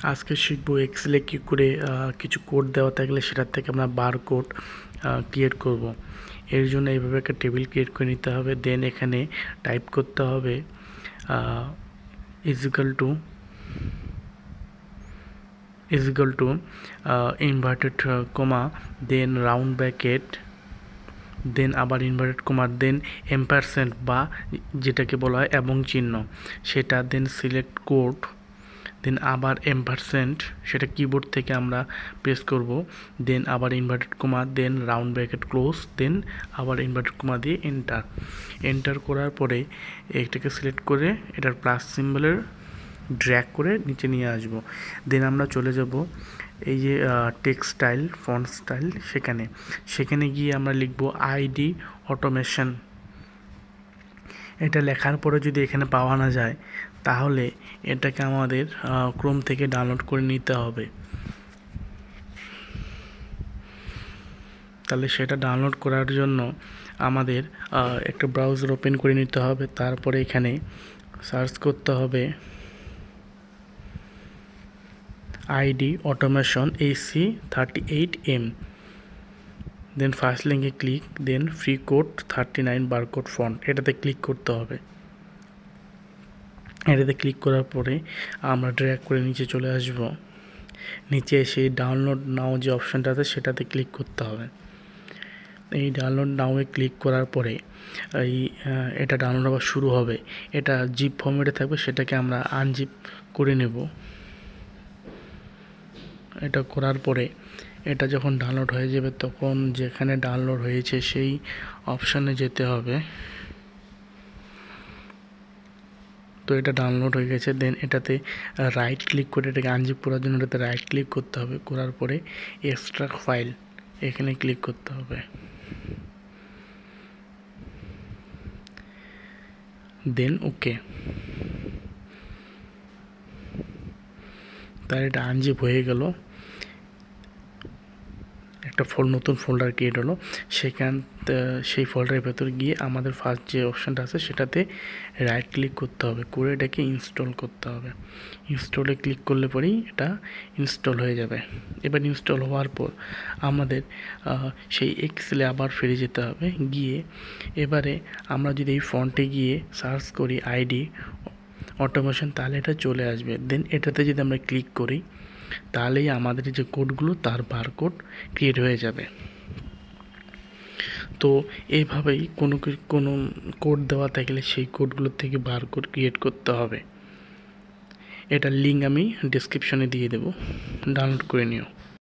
আজকে শিখবো এক্সেলে কী করে কিছু কোড দেওয়া থাকলে সেটার থেকে আমরা বার কোড ক্রিয়েট করব। এর জন্য এইভাবে একটা টেবিল ক্রিয়েট করে নিতে হবে। দেন এখানে টাইপ করতে হবে ইজিক্যাল টু ইনভার্টেড কমা, দেন রাউন্ড ব্র্যাকেট, দেন আবার ইনভার্টেড কমা, দেন এম্পারসেন্ট বা যেটাকে বলা হয় এবং চিহ্ন সেটা, দেন সিলেক্ট কোড, দেন আবার এম্পারসেন্ট, সেটা কিবোর্ড থেকে আমরা প্রেস করব, দেন আবার ইনভার্টেড কমা, দেন রাউন্ড ব্র্যাকেট ক্লোজ, দেন আবার ইনভার্টেড কমা দিয়ে এন্টার করার পরে এটাকে সিলেক্ট করে এটার প্লাস সিম্বলের ড্র্যাগ করে নিচে নিয়ে আসব। দেন আমরা চলে যাব এই যে টেক্সট স্টাইল, ফন্ট স্টাইল, সেখানে গিয়ে আমরা লিখব আইডি অটোমেশন। এটা লেখার পরে যদি এখানে পাওয়া না যায় তাহলে এটাকে আমাদের ক্রোম থেকে ডাউনলোড করে নিতে হবে। তাহলে সেটা ডাউনলোড করার জন্য আমাদের একটা ব্রাউজার ওপেন করে নিতে হবে। তারপরে এখানে সার্চ করতে হবে আইডি অটোমেশন AC38M, দেন ফার্স্ট লিঙ্কে ক্লিক, দেন ফ্রি কোড 39 বারকোড ফন্ট, এটাতে ক্লিক করতে হবে। এটাতে ক্লিক করার পরে আমরা ড্র্যাগ করে নিচে চলে আসব। নিচে এসে ডাউনলোড নাও যে অপশানটা আছে সেটাতে ক্লিক করতে হবে। এই ডাউনলোড নাওয়ে ক্লিক করার পরে এটা ডাউনলোড আবার শুরু হবে। এটা জিপ ফরম্যাটে থাকবে, সেটাকে আমরা আনজিপ করে নেব। এটা করার পরে এটা যখন ডাউনলোড হয়ে যাবে তখন যেখানে ডাউনলোড হয়েছে সেই অপশানে যেতে হবে। তো এটা ডাউনলোড হয়ে গেছে। দেন এটাতে রাইট ক্লিক করে এটাকে আনজিপ করার জন্য এটাতে রাইট ক্লিক করতে হবে। করার পরে এক্সট্রাক্ট ফাইল এখানে ক্লিক করতে হবে। দেন ওকে। তার এটা আনজিপ হয়ে গেল। একটা নতুন ফোল্ডার ক্রিয়েট হলো। সেই ফোল্ডারের ভেতর গিয়ে আমাদের ফার্স্ট যে অপশানটা আছে সেটাতে রাইট ক্লিক করতে হবে, করে এটাকে ইনস্টল করতে হবে। ইনস্টলে ক্লিক করলে পরেই এটা ইনস্টল হয়ে যাবে। এবার ইনস্টল হওয়ার পর আমাদের সেই এক্সেলে আবার ফিরে যেতে হবে। গিয়ে এবারে আমরা যদি এই ফন্টে গিয়ে সার্চ করি আইডি অটোমেশন তাহলে এটা চলে আসবে। দেন এটাতে যদি আমরা ক্লিক করি তাহলেই আমাদের যে কোডগুলো তার বারকোড ক্রিয়েট হয়ে যাবে। তো এইভাবেই কোনো কোড দেওয়া থাকলে সেই কোডগুলোর থেকে বারকোড ক্রিয়েট করতে হবে। এটার লিঙ্ক আমি ডেসক্রিপশনে দিয়ে দেবো, ডাউনলোড করে নিও।